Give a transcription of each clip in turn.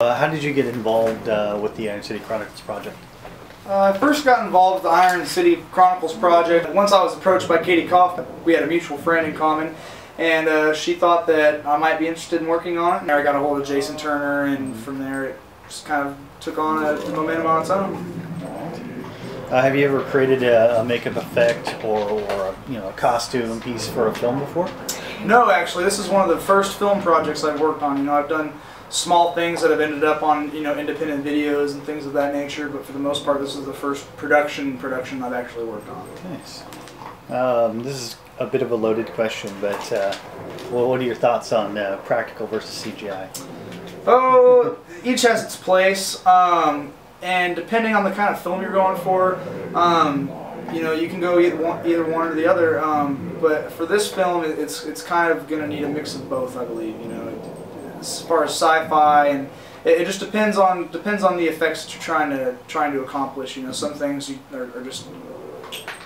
How did you get involved with the Iron City Chronicles project? I first got involved with the Iron City Chronicles project. Once I was approached by Katie Kaufman. We had a mutual friend in common, and she thought that I might be interested in working on it. And I got a hold of Jason Turner, and from there it just kind of took on a momentum on its own. Have you ever created a makeup effect or a costume piece for a film before? No, actually, this is one of the first film projects I've worked on. I've done small things that have ended up on independent videos and things of that nature, but for the most part, this is the first production I've actually worked on. Nice. This is a bit of a loaded question, but what are your thoughts on practical versus CGI? Oh, each has its place, and depending on the kind of film you're going for, you can go either one or the other. But for this film, it's kind of going to need a mix of both, I believe. As far as sci-fi, and it just depends on the effects that you're trying to accomplish. Some things are just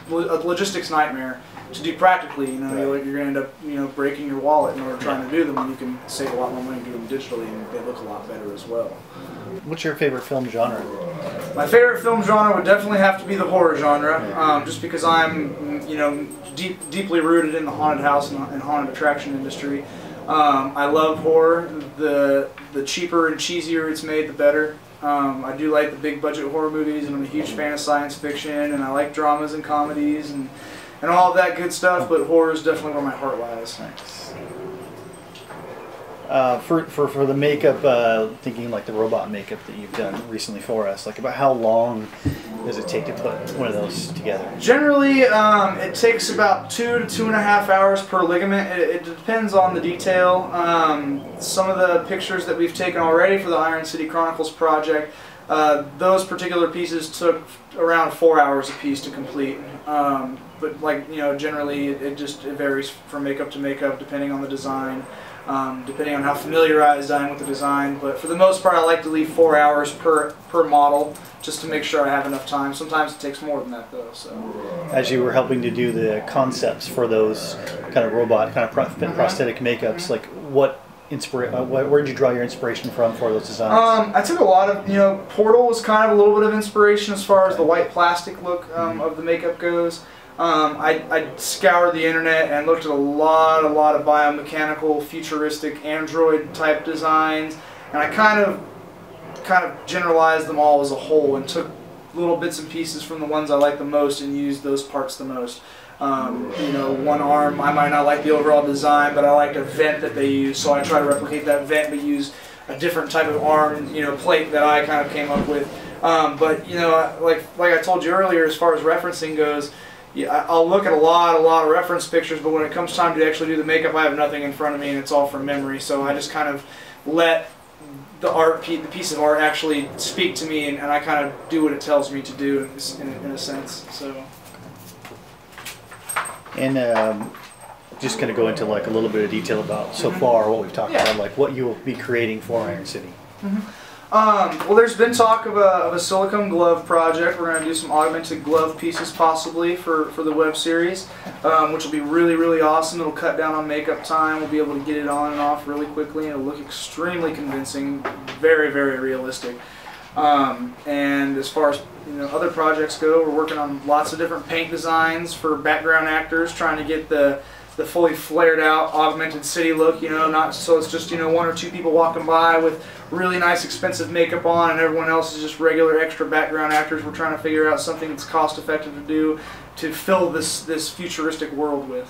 a logistics nightmare to do practically. You're going to end up breaking your wallet in order trying to do them, and you can save a lot more money doing them digitally, and they look a lot better as well. What's your favorite film genre? My favorite film genre would definitely have to be the horror genre, just because I'm deeply rooted in the haunted house and haunted attraction industry. I love horror. The cheaper and cheesier it's made, the better. I do like the big budget horror movies, and I'm a huge fan of science fiction, and I like dramas and comedies and all of that good stuff, but horror is definitely where my heart lies. Nice. For the makeup, thinking like the robot makeup that you've done recently for us, like about how long does it take to put one of those together? Generally, it takes about 2 to 2.5 hours per ligament. It depends on the detail. Some of the pictures that we've taken already for the Iron City Chronicles project, those particular pieces took around 4 hours a piece to complete. But generally it varies from makeup to makeup depending on the design. Depending on how familiarized I am with the design, but for the most part I like to leave 4 hours per model just to make sure I have enough time. Sometimes it takes more than that though. So, as you were helping to do the concepts for those kind of robot, kind of prosthetic makeups, like where did you draw your inspiration from for those designs? I took a lot of, Portal was kind of a little bit of inspiration as far as the white plastic look of the makeup goes. I scoured the internet and looked at a lot of biomechanical, futuristic Android type designs, and I kind of generalized them all as a whole and took little bits and pieces from the ones I like the most and used those parts the most. One arm, I might not like the overall design, but I liked a vent that they use, so I try to replicate that vent but use a different type of arm, plate that I kind of came up with. But like I told you earlier, as far as referencing goes, yeah, I'll look at a lot of reference pictures, but when it comes time to actually do the makeup, I have nothing in front of me, and it's all from memory. So I just kind of let the piece of art actually speak to me, and I kind of do what it tells me to do in a sense. So. And just going to go into like a little bit of detail about so far what we've talked about, like what you will be creating for Iron City. Well, there's been talk of a silicone glove project. We're going to do some augmented glove pieces possibly for the web series, which will be really awesome. It'll cut down on makeup time. We'll be able to get it on and off really quickly, and it'll look extremely convincing, very realistic. And as far as other projects go, we're working on lots of different paint designs for background actors, trying to get the fully flared out augmented city look, not so it's just 1 or 2 people walking by with really nice expensive makeup on and everyone else is just regular extra background actors. We're trying to figure out something that's cost effective to do to fill this futuristic world with.